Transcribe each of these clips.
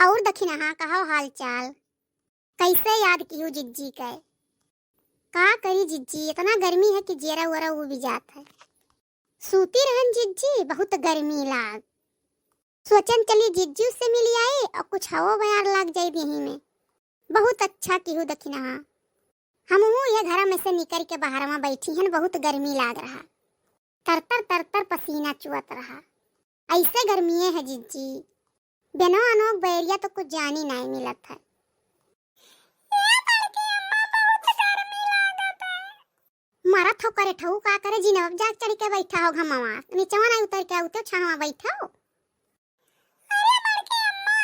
और दखिन हाँ कहो हाल चाल। कैसे याद की हूँ जिज्जी के। का करी जिज्जी, इतना गर्मी है कि जेरा वरा वो भी जात है। सूती रहन जिज्जी, बहुत गर्मी लाग। सोचन चली जिज्जी उससे मिली आए और कुछ हवा बयार लाग जाए यहीं में। बहुत अच्छा की हूँ दखिन हाँ। हम हूँ ये घर में से निकल के बाहर में बैठी हैं, बहुत गर्मी लाग रहा। तरतर तरतर पसीना चुअत रहा। ऐसे गर्मी है जिज्जी, बिना अनोक बैरिया तो कुछ जानी नहीं मिलत है। मारा थो करे ठहू का करे जी नव जाग चढ़ के बैठा हो घमावा नीचवा ना उतर के उतर छानवा बैठा हो। अरे बड़के अम्मा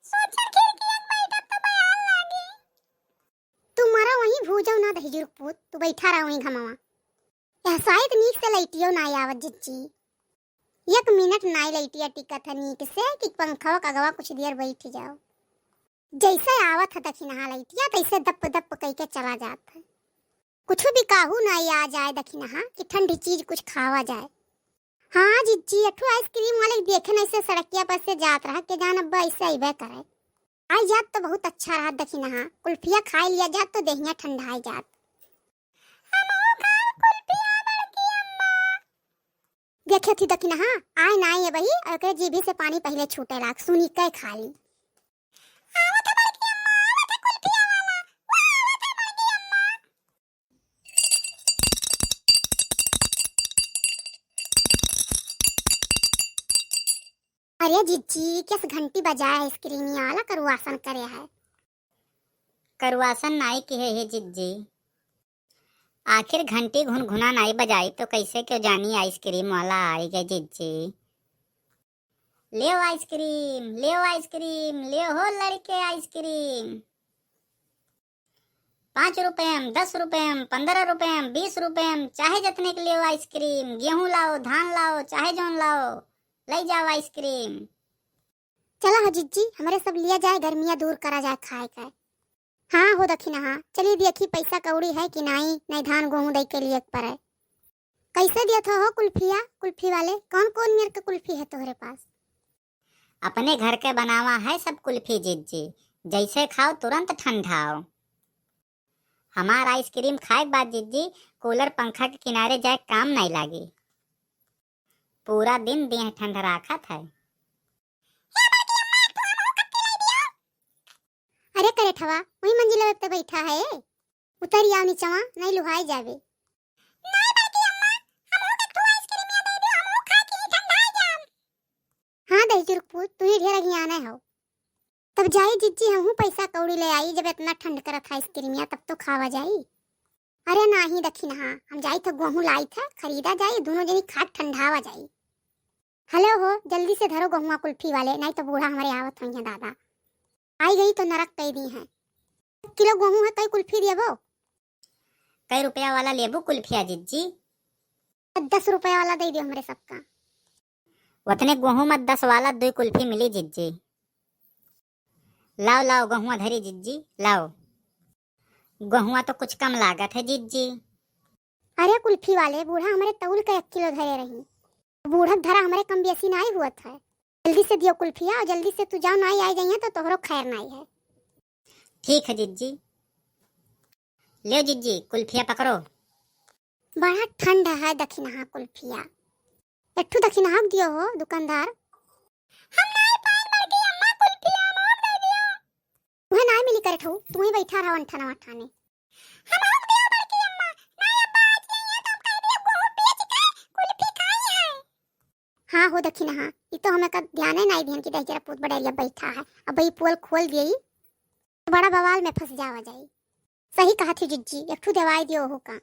सोचा खिड़की में बैठा तो बयाल लागी। तू मारा वहीं भूजो ना दही जुरपुत, तू बैठा रहा वहीं घमावा। यह शायद नीक से लइटियो ना आवत जिज्जी। एक मिनट नाई लइटिया टिकत है नीक से कि पंखा का गवा कुछ देर बैठ जाओ। जैसे आवत है दखिन हाँ लइटिया तैसे दप दप कह के चला जाता है। कुछ भी काहू नहीं आ जाए दखिन हाँ कि ठंडी चीज कुछ खावा जाए। हाँ जिज्जी अठू आइसक्रीम वाले देखे न ऐसे सड़किया पर से जात रहा के जान अब्बा ऐसे अबे करे। आई जात तो बहुत अच्छा रहा दखिन हाँ, कुल्फिया खा लिया जात तो देहिया ठंडा जात। देखे थी दखिन हाँ आए ना आए वही और जीभी से पानी पहले छूटे लाग सुनी के खा ली। अरे जिज्जी किस घंटी बजाया है स्क्रीन वाला करवासन करे है। करवासन नाई की है जिज्जी। आखिर घंटी घुन घुना नाई बजाई तो कैसे क्यों जानी आइसक्रीम वाला आई गए जिज्जी। ले आइसक्रीम ले आइसक्रीम ले हो लड़के आइसक्रीम। 5 रुपये 10 रुपये 15 रुपये 20 रुपये चाहे जितने के लिए आइसक्रीम। गेहूं लाओ धान लाओ चाहे जौन लाओ ले जाओ आइसक्रीम। चला हो जिज्जी हमारे सब लिया जाए गर्मियाँ दूर करा जाए खाए का। हाँ हो दखिन हाँ चलिए देखी पैसा कौड़ी है कि नहीं धान गेहूं दे के लिए पर है। कैसे दिया था हो कुल्फिया, कुल्फी वाले कौन कौन मेरे के कुल्फी है तुम्हारे पास? अपने घर के बनावा है सब कुल्फी जिज्जी, जैसे खाओ तुरंत ठंडाओ। हमार आइसक्रीम खाए के बाद जिज्जी कूलर पंखा के किनारे जाए काम नहीं लागी। पूरा दिन देह ठंड राखत है। अरे करे ठवा वही मंजिल पे बैठा है, उतर आओ नीचवा नहीं लुहाई जावे। हाँ दही चुरपुत तू ही ढेर आना हो। तब जाई जिज्जी हम पैसा कौड़ी ले आई, जब इतना ठंड करत है आइसक्रीमिया तब तो खावा जाई। अरे नहीं दखिन हाँ हम जाई तो गेहूं लाई था खरीदा जाई दोनों जनी खा ठंडावा जाई। हेलो हो जल्दी से धरो गेहुआ कुल्फी वाले नहीं तो बूढ़ा हमारे आवत होंगे दादा। आई गई तो नरक कह दी है। किलो गेहूं है कई कुल्फी देबो? कई रुपया वाला लेबू कुल्फिया जिज्जी? 10 रुपया वाला दे दियो हमारे सबका। उतने गेहूं मत 10 वाला 2 कुल्फी मिली जिज्जी। लाओ लाओ गेहुआ धरी जिज्जी लाओ। गेहुआ तो कुछ कम लागत है जिज्जी। अरे कुल्फी वाले बूढ़ा हमारे तौल का 1 किलो धरे रही, बूढ़ा धरा हमारे कम बेसी नहीं हुआ था। जल्दी से दियो कुल्फिया और जल्दी से तू जाओ नहीं आई जाइए तो तोहरो खैर नहीं है। ठीक है जिज्जी। ले जिज्जी कुल्फिया पकड़ो। बड़ा ठंड है दखिन हाँ कुल्फिया एकठू दखिन हाँ दियो हो दुकानदार। हम नहीं पार बड़की अम्मा कुल्फिया मोग दे दियो। तुम्हें नहीं मिली करे ठू तू ही बैठा रहा अंठाना वठाने। हम मोग दियो बड़की अम्मा नहीं अब्बा आज नहीं है तो कह दियो गेहूं बेच के कुल्फी खाई है। हाँ हो दखिन हाँ ये तो हमें का ध्यान है नहीं ध्यान की दही जरा पूत बड़ेरिया बैठा है। अब ये पोल खोल दिए तो बड़ा बवाल में फंस जावा जाई। सही कहा थी जिज्जी एकठू दवाई दियो हो का।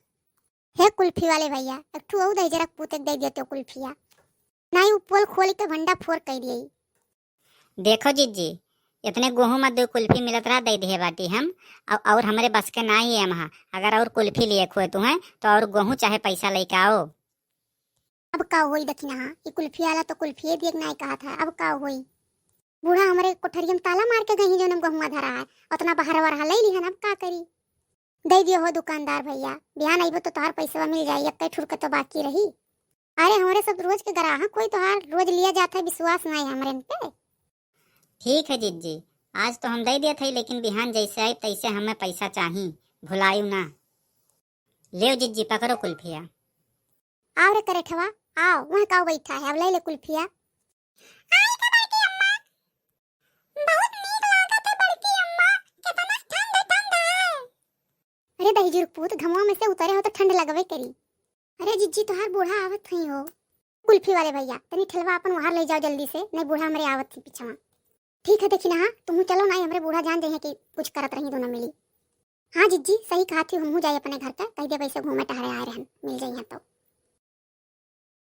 हे कुल्फी वाले भैया एकठू और दही जरा पूत दे देते कुल्फिया नहीं पोल खोल के भंडा फोड़ कह दिए। देखो जिज्जी इतने गेहूं में 2 कुल्फी मिलत रहा दे दिए बाटी हम और हमारे बस के ना ही है वहाँ। अगर और कुल्फी लिए खुए तुम्हें तो और गेहूं चाहे पैसा लेके आओ। अब का होई दखिना हाँ ये कुल्फी वाला तो कुल्फी देख नहीं कहा था। अब का होई बूढ़ा हमारे कोठरिया में ताला मार के गई जो नम गेहुआ धरा है उतना बाहर वार ले ली है। अब का करी दे दियो हो दुकानदार भैया बिहान आइबो तो तोहार पैसा मिल जाए। एक ठुरक तो बाकी रही। अरे हमारे सब रोज के ग्राहक कोई तोहार रोज लिया जाता है विश्वास नहीं है हमारे पे। ठीक है जिज्जी आज तो हम दे दिए थे, लेकिन बिहान जैसे आई तैसे हमें पैसा चाही, भुलायू ना। ले जिज्जी पकड़ो कुल्फिया। आओ रे करे ठवा, आओ वहाँ का बैठा है, अब ले ले कुल्फिया। आई का बड़की अम्मा, बहुत नीक लागत है बड़की अम्मा, कितना ठंडा ठंडा है। अरे दहीजी पुत, घमवा में से उतरे हो तो ठंड लगवे करी। अरे जिज्जी तोहार बूढ़ा आवत हई हो। कुल्फी वाले भैया तनी ठेलवा अपन वहां ले जाओ जल्दी से, नहीं बूढ़ा हमरे आवत थी पीछवा। ठीक है देखी ना, हाँ तुम चलो ना, हमरे बूढ़ा जान दे कि कुछ करत रही दोनों मिली। हाँ जिज्जी सही कहा थी, हमहू जाए अपने घर तक, कहीं दे वैसे घूमे टहरे आए रहन, मिल जाइए तो।